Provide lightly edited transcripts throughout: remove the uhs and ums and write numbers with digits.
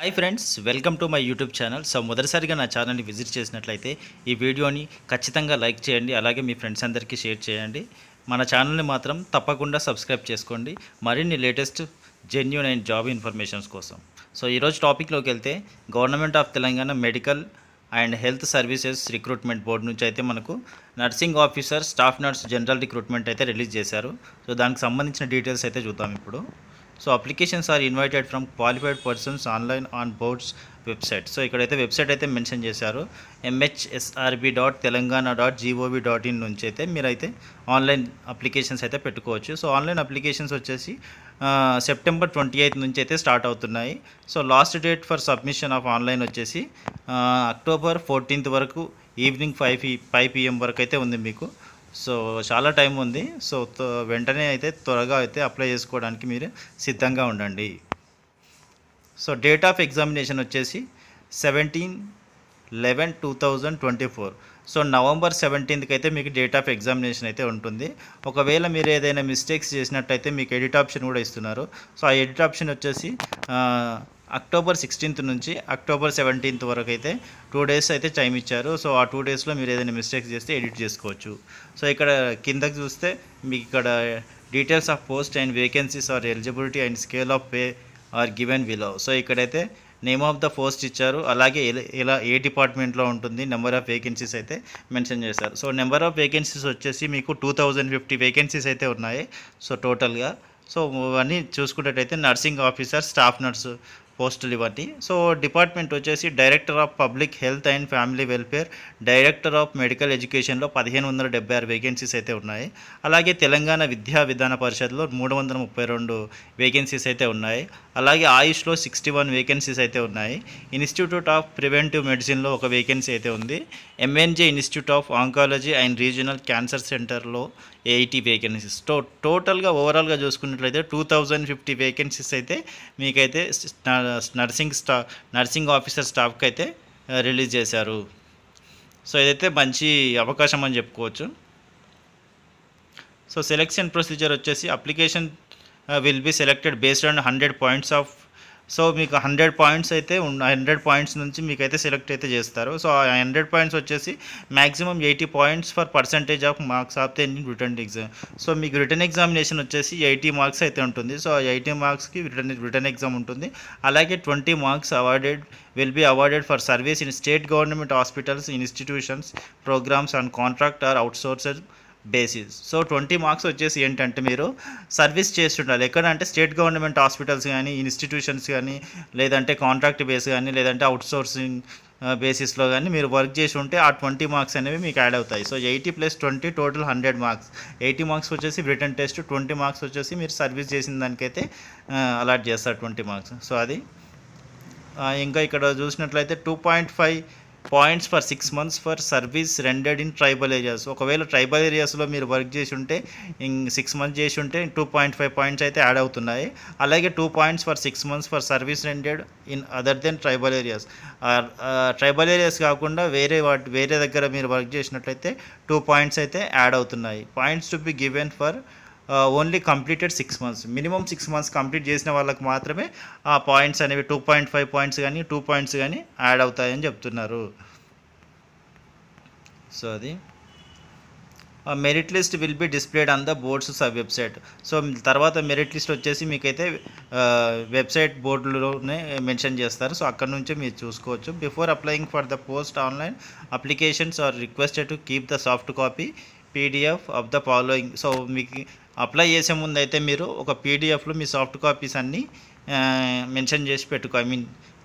Hi friends, welcome to my YouTube channel. So మొదటిసారిగా నా ఛానల్ని విజిట్ చేసినట్లయితే ఈ వీడియోని ఖచ్చితంగా లైక్ చేయండి, అలాగే మీ ఫ్రెండ్స్ అందరికీ షేర్ చేయండి. మన ఛానల్ని మాత్రం తప్పకుండా సబ్స్క్రైబ్ చేసుకోండి మరిన్ని latest genuine and job informations కోసం. సో ఈరోజు టాపిక్లోకి వెళ్తే government of Telangana medical and health services recruitment board నుంచి అయితే మనకు nursing officer, staff nurse general recruitment అయితే రిలీజ్ చేశారు. సో దానికి సంబంధించిన డీటెయిల్స్ అయితే చూద్దాం ఇప్పుడు. So applications are invited from qualified persons online on boards website. So ఇక్కడైతే వెబ్సైట్ అయితే మెన్షన్ చేశారు, mhsrb.telangana.gov.in నుంచి అయితే మీరైతే ఆన్లైన్ అప్లికేషన్స్ అయితే పెట్టుకోవచ్చు. సో ఆన్లైన్ అప్లికేషన్స్ వచ్చేసి సెప్టెంబర్ 28 నుంచి అయితే స్టార్ట్ అవుతున్నాయి. So last date for submission of online వచ్చేసి అక్టోబర్ 14 వరకు ఈవినింగ్ 5 PM వరకు అయితే ఉంది మీకు. సో చాలా టైం ఉంది. సో వెంటనే అయితే త్వరగా అయితే అప్లై చేసుకోవడానికి మీరు సిద్ధంగా ఉండండి. సో డేట్ ఆఫ్ ఎగ్జామినేషన్ వచ్చేసి 17/11/2024. సో నవంబర్ 17కి అయితే మీకు డేట్ ఆఫ్ ఎగ్జామినేషన్ అయితే ఉంటుంది. ఒకవేళ మీరు ఏదైనా మిస్టేక్స్ చేసినట్టయితే మీకు ఎడిట్ ఆప్షన్ కూడా ఇస్తున్నారు. సో ఆ ఎడిట్ ఆప్షన్ వచ్చేసి అక్టోబర్ 16 నుంచి అక్టోబర్ 17 వరకు అయితే 2 days అయితే టైం ఇచ్చారు. సో ఆ 2 daysలో మీరు ఏదైనా మిస్టేక్స్ చేస్తే ఎడిట్ చేసుకోవచ్చు. సో ఇక్కడ కిందకి చూస్తే మీకు ఇక్కడ details of post and vacancies are eligibility and scale of pay are given below. So ఇక్కడైతే నేమ్ ఆఫ్ ద పోస్ట్ ఇచ్చారు, అలాగే ఇలా ఏ డిపార్ట్మెంట్లో ఉంటుంది, నెంబర్ ఆఫ్ వేకెన్సీస్ అయితే మెన్షన్ చేశారు. సో నెంబర్ ఆఫ్ వేకెన్సీస్ వచ్చేసి మీకు 2050 వేకెన్సీస్ అయితే ఉన్నాయి. సో టోటల్గా సో ఇవన్నీ చూసుకున్నట్టయితే నర్సింగ్ ఆఫీసర్, స్టాఫ్ నర్సు పోస్టులు ఇవన్నీ. సో డిపార్ట్మెంట్ వచ్చేసి director of public health and family welfare, director of medical ఎడ్యుకేషన్లో 1576 వేకెన్సీస్ అయితే ఉన్నాయి. అలాగే తెలంగాణ విద్యా విధాన పరిషత్లో 332 వేకెన్సీస్ అయితే ఉన్నాయి. అలాగే ఆయుష్లో 61 వేకెన్సీస్ అయితే ఉన్నాయి. ఇన్స్టిట్యూట్ ఆఫ్ ప్రివెంటివ్ మెడిసిన్లో ఒక వేకెన్సీ అయితే ఉంది. MNJ institute of oncology and regional cancer సెంటర్లో 80 వేకెన్సీస్. టోటల్గా ఓవరాల్గా చూసుకున్నట్లయితే 2050 వేకెన్సీస్ అయితే మీకైతే నర్సింగ్ ఆఫీసర్ స్టాఫ్కి అయితే రిలీజ్ చేశారు. సో ఇదైతే మంచి అవకాశం అని చెప్పుకోవచ్చు. సో సెలెక్షన్ ప్రొసీజర్ వచ్చేసి application will be selected based on 100 points of. So మీకు 100 పాయింట్స్ అయితే 100 పాయింట్స్ నుంచి మీకైతే సెలెక్ట్ అయితే చేస్తారు. సో ఆ 100 పాయింట్స్ వచ్చేసి maximum 80 points for percentage of marks of the return exam. So మీకు రిటర్న్ ఎగ్జామినేషన్ వచ్చేసి 80 మార్క్స్ అయితే ఉంటుంది. సో ఆ 80 మార్క్స్కి రిటర్న్ ఎగ్జామ్ ఉంటుంది. అలాగే 20 marks will be awarded for service in state government hospitals, institutions, programs and contract or outsourced basis. So 20 marks వచ్చేసి ఏంటంటే మీరు సర్వీస్ చేస్తుండాలి. ఎక్కడంటే స్టేట్ గవర్నమెంట్ హాస్పిటల్స్ కానీ, ఇన్స్టిట్యూషన్స్ కానీ, లేదంటే కాంట్రాక్ట్ బేస్ కానీ, లేదంటే అవుట్సోర్సింగ్ బేసిస్లో కానీ మీరు వర్క్ చేసి ఉంటే ఆ 20 మార్క్స్ అనేవి మీకు యాడ్ అవుతాయి. So 80 + 20 total 100 marks. 80 మార్క్స్ వచ్చేసి రిటర్న్ టెస్ట్, 20 మార్క్స్ వచ్చేసి మీరు సర్వీస్ చేసిన దానికైతే అలాట్ చేస్తారు 20 మార్క్స్. సో అది ఇంకా ఇక్కడ చూసినట్లయితే 2.5 points for 6 months for service rendered in tribal areas. ఒకవేళ ట్రైబల్ ఏరియాస్లో మీరు వర్క్ చేసి ఉంటే 6 months చేసి ఉంటే 2.5 పాయింట్స్ అయితే యాడ్ అవుతున్నాయి. అలాగే 2 points for 6 months for service rendered in other than tribal areas. Tribal areas కాకుండా వేరే దగ్గర మీరు వర్క్ చేసినట్లయితే 2 పాయింట్స్ అయితే యాడ్ అవుతున్నాయి. Points to be given for only completed 6 months. Minimum 6 months complete చేసిన వాళ్ళకి మాత్రమే ఆ పాయింట్స్ అనేవి 2.5 పాయింట్స్ కానీ 2 పాయింట్స్ కానీ యాడ్ అవుతాయని చెప్తున్నారు. సో అది merit list will be displayed on the boards website. So తర్వాత మెరిట్ లిస్ట్ వచ్చేసి మీకైతే వెబ్సైట్ బోర్డులోనే మెన్షన్ చేస్తారు. సో అక్కడ నుంచే మీరు చూసుకోవచ్చు. Before applying for the post online applications are requested to keep the soft copy PDF of the following. So మీకు అప్లై చేసే ముందు అయితే మీరు ఒక PDFలో మీ సాఫ్ట్ కాపీస్ అన్నీ మెన్షన్ చేసి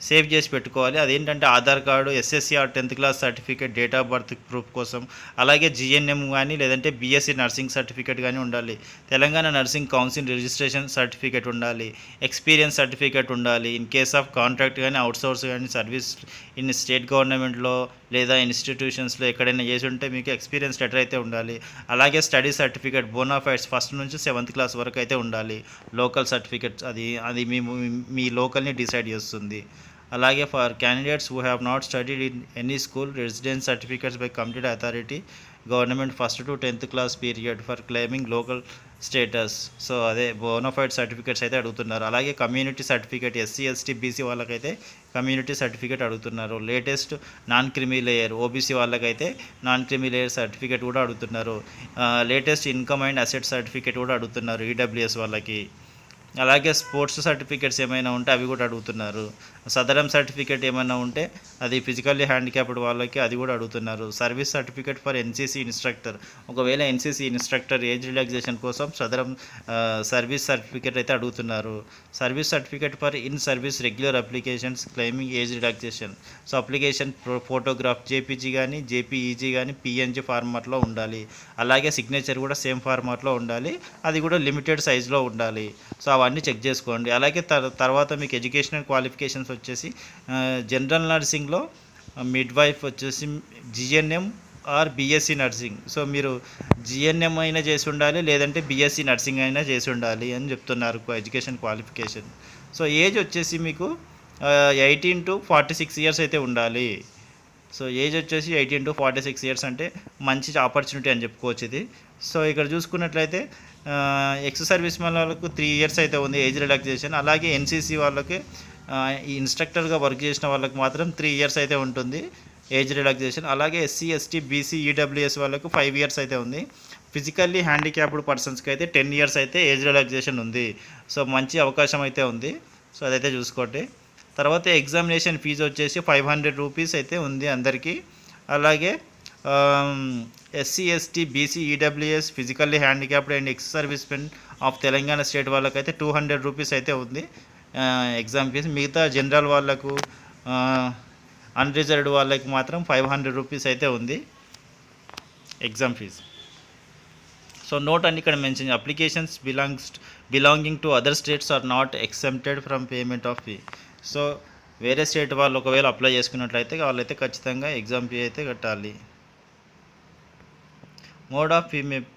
సేవ్ చేసి పెట్టుకోవాలి. అదేంటంటే Aadhaar card, SSC or 10th class certificate, date of birth proof కోసం, అలాగే GNM కానీ లేదంటే BSc నర్సింగ్ సర్టిఫికేట్ కానీ ఉండాలి. Telangana nursing council registration certificate ఉండాలి. ఎక్స్పీరియన్స్ సర్టిఫికేట్ ఉండాలి. ఇన్ కేస్ ఆఫ్ కాంట్రాక్ట్ కానీ, అవుట్సోర్స్ కానీ, సర్వీస్ ఇన్ స్టేట్ గవర్నమెంట్లో లేదా ఇన్స్టిట్యూషన్స్లో ఎక్కడైనా చేసి ఉంటే మీకు ఎక్స్పీరియన్స్ లెటర్ అయితే ఉండాలి. అలాగే స్టడీ సర్టిఫికేట్, బోనాఫైడ్స్ 1st నుంచి 7th క్లాస్ వరకు అయితే ఉండాలి. లోకల్ సర్టిఫికేట్స్ అది మీ లోకల్ని డిసైడ్ చేస్తుంది. అలాగే for candidates who have not studied in any school residence certificates by complete authority government first to 10th class period for claiming local status. So అదే bona fide certificates అయితే అడుగుతున్నారు. అలాగే community certificate SC ST BC వాళ్ళకైతే community certificate అడుగుతున్నారు. Latest non creamy layer OBC వాళ్ళకైతే non creamy layer certificate కూడా అడుగుతున్నారు. Latest income and asset certificate కూడా అడుగుతున్నారు ఈడబ్ల్యూఎస్ వాళ్ళకి. అలాగే స్పోర్ట్స్ సర్టిఫికేట్స్ ఏమైనా ఉంటే అవి కూడా అడుగుతున్నారు. సదరం సర్టిఫికేట్ ఏమైనా ఉంటే అది ఫిజికల్లీ హ్యాండిక్యాప్డ్ వాళ్ళకి అది కూడా అడుగుతున్నారు. Service certificate for NCC instructor, ఒకవేళ ఎన్సీసీ ఇన్స్ట్రక్టర్ ఏజ్ రిలాక్సేషన్ కోసం సదరం సర్వీస్ సర్టిఫికేట్ అయితే అడుగుతున్నారు. Service certificate for in service regular applications claiming age relaxation. So application photograph JPG కానీ జేపీఈజీ కానీ పిఎన్జీ ఫార్మాట్లో ఉండాలి. అలాగే సిగ్నేచర్ కూడా సేమ్ ఫార్మాట్లో ఉండాలి, అది కూడా లిమిటెడ్ సైజులో ఉండాలి. సో అవన్నీ చెక్ చేసుకోండి. అలాగే తర్వాత మీకు ఎడ్యుకేషనల్ క్వాలిఫికేషన్స్ వచ్చేసి జనరల్ నర్సింగ్లో మిడ్ వైఫ్ వచ్చేసి GNM or BSc nursing. So మీరు జిఎన్ఎం అయినా చేసి ఉండాలి, లేదంటే బీఎస్సీ నర్సింగ్ అయినా చేసి ఉండాలి అని చెప్తున్నారు ఎడ్యుకేషన్ క్వాలిఫికేషన్. సో ఏజ్ వచ్చేసి మీకు 18 to 46 ఇయర్స్ అయితే ఉండాలి. సో ఏజ్ వచ్చేసి 18 to 46 ఇయర్స్ అంటే మంచి ఆపర్చునిటీ అని చెప్పుకోవచ్చు ఇది. సో ఇక్కడ చూసుకున్నట్లయితే ఎక్స్ సర్వీస్ మెన్ వాళ్ళకు 3 ఇయర్స్ అయితే ఉంది ఏజ్ రిలాక్సేషన్. అలాగే ఎన్సీసీ వాళ్ళకి ఈ ఇన్స్ట్రక్టర్గా వర్క్ చేసిన వాళ్ళకి మాత్రం 3 ఇయర్స్ అయితే ఉంటుంది ఏజ్ రిలాక్సేషన్. అలాగే ఎస్సీ ఎస్టీ బీసీ ఈడబ్ల్యూఎస్ వాళ్ళకు 5 ఇయర్స్ అయితే ఉంది. ఫిజికల్లీ హ్యాండిక్యాప్డ్ పర్సన్స్కి అయితే 10 ఇయర్స్ అయితే ఏజ్ రిలాక్సేషన్ ఉంది. సో మంచి అవకాశం అయితే ఉంది. సో అదైతే చూసుకోండి. తర్వాత ఎగ్జామినేషన్ ఫీజు వచ్చేసి 500 రూపీస్ అయితే ఉంది అందరికీ. అలాగే SC ST BC EWS physically handicapped and ex service men of Telangana state వాళ్ళకైతే 200 రూపీస్ అయితే ఉంది ఎగ్జామ్ ఫీజు. మిగతా జనరల్ వాళ్ళకు అన్రిజర్వ్డ్ వాళ్ళకి మాత్రం 500 రూపీస్ అయితే ఉంది ఎగ్జామ్ ఫీజు. సో నోట్ అని ఇక్కడ mention applications belonging to other states are not exempted from payment of fee. So వేరే స్టేట్ వాళ్ళు ఒకవేళ అప్లై చేసుకున్నట్లయితే వాళ్ళైతే ఖచ్చితంగా ఎగ్జామ్ ఫీ అయితే కట్టాలి. మోడ్ ఆఫ్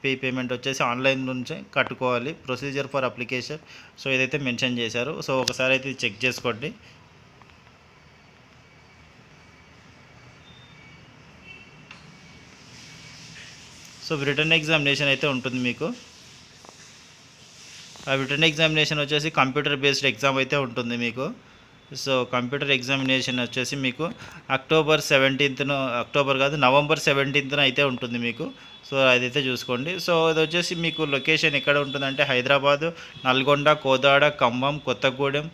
ఫీ పేమెంట్ వచ్చేసి ఆన్లైన్ నుంచే కట్టుకోవాలి. ప్రొసీజర్ ఫర్ అప్లికేషన్ సో ఇదైతే మెన్షన్ చేశారు. సో ఒకసారి అయితే చెక్ చేసుకోండి. సో రిటర్న్ ఎగ్జామినేషన్ అయితే ఉంటుంది మీకు. ఆ రిటర్న్ ఎగ్జామినేషన్ వచ్చేసి కంప్యూటర్ బేస్డ్ ఎగ్జామ్ అయితే ఉంటుంది మీకు. సో కంప్యూటర్ ఎగ్జామినేషన్ వచ్చేసి మీకు నవంబర్ 17th అయితే ఉంటుంది మీకు. సో అదైతే చూసుకోండి. సో అది వచ్చేసి మీకు లొకేషన్ ఎక్కడ ఉంటుందంటే హైదరాబాదు, నల్గొండ, కోదాడ, ఖమ్మం, కొత్తగూడెం,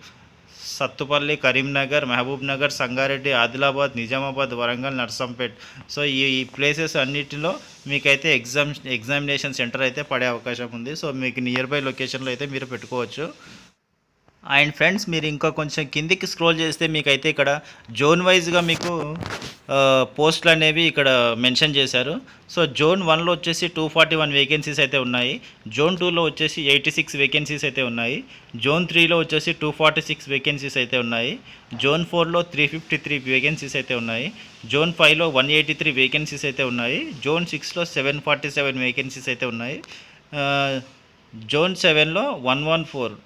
సత్తుపల్లి, కరీంనగర్, మహబూబ్ నగర్, సంగారెడ్డి, ఆదిలాబాద్, నిజామాబాద్, వరంగల్, నర్సంపేట్. సో ఈ ప్లేసెస్ అన్నిటిలో మీకైతే ఎగ్జామినేషన్ సెంటర్ అయితే పడే అవకాశం ఉంది. సో మీకు నియర్ బై లొకేషన్లో అయితే మీరు పెట్టుకోవచ్చు. అండ్ ఫ్రెండ్స్ మీరు ఇంకా కొంచెం కిందికి స్క్రోల్ చేస్తే మీకైతే ఇక్కడ జోన్ వైజ్గా మీకు పోస్టులు అనేవి ఇక్కడ మెన్షన్ చేశారు. సో జోన్ 1లో వచ్చేసి 241 వేకెన్సీస్ అయితే ఉన్నాయి. జోన్ 2లో వచ్చేసి 86 వేకెన్సీస్ అయితే ఉన్నాయి. జోన్ 3లో వచ్చేసి 246 వేకెన్సీస్ అయితే ఉన్నాయి. జోన్ 4లో 353 వేకెన్సీస్ అయితే ఉన్నాయి. జోన్ 5లో 183 వేకెన్సీస్ అయితే ఉన్నాయి. జోన్ 6లో 747 వేకెన్సీస్ అయితే ఉన్నాయి. జోన్ 7లో 114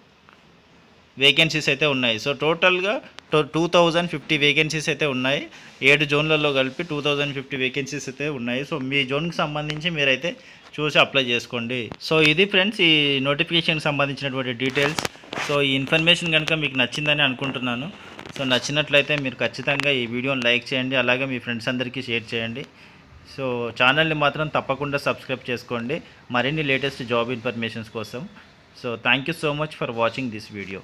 వేకెన్సీస్ అయితే ఉన్నాయి. సో టోటల్గా 2050 వేకెన్సీస్ అయితే ఉన్నాయి. 7 జోన్లలో కలిపి 2050 వేకెన్సీస్ అయితే ఉన్నాయి. సో మీ జోన్కి సంబంధించి మీరైతే చూసి అప్లై చేసుకోండి. సో ఇది ఫ్రెండ్స్ ఈ నోటిఫికేషన్కి సంబంధించినటువంటి డీటెయిల్స్. సో ఈ ఇన్ఫర్మేషన్ కనుక మీకు నచ్చిందని అనుకుంటున్నాను. సో నచ్చినట్లయితే మీరు ఖచ్చితంగా ఈ వీడియోని లైక్ చేయండి, అలాగే మీ ఫ్రెండ్స్ అందరికీ షేర్ చేయండి. సో ఛానల్ని మాత్రం తప్పకుండా సబ్స్క్రైబ్ చేసుకోండి మరిన్ని లేటెస్ట్ జాబ్ ఇన్ఫర్మేషన్స్ కోసం. So thank you so much for watching this video.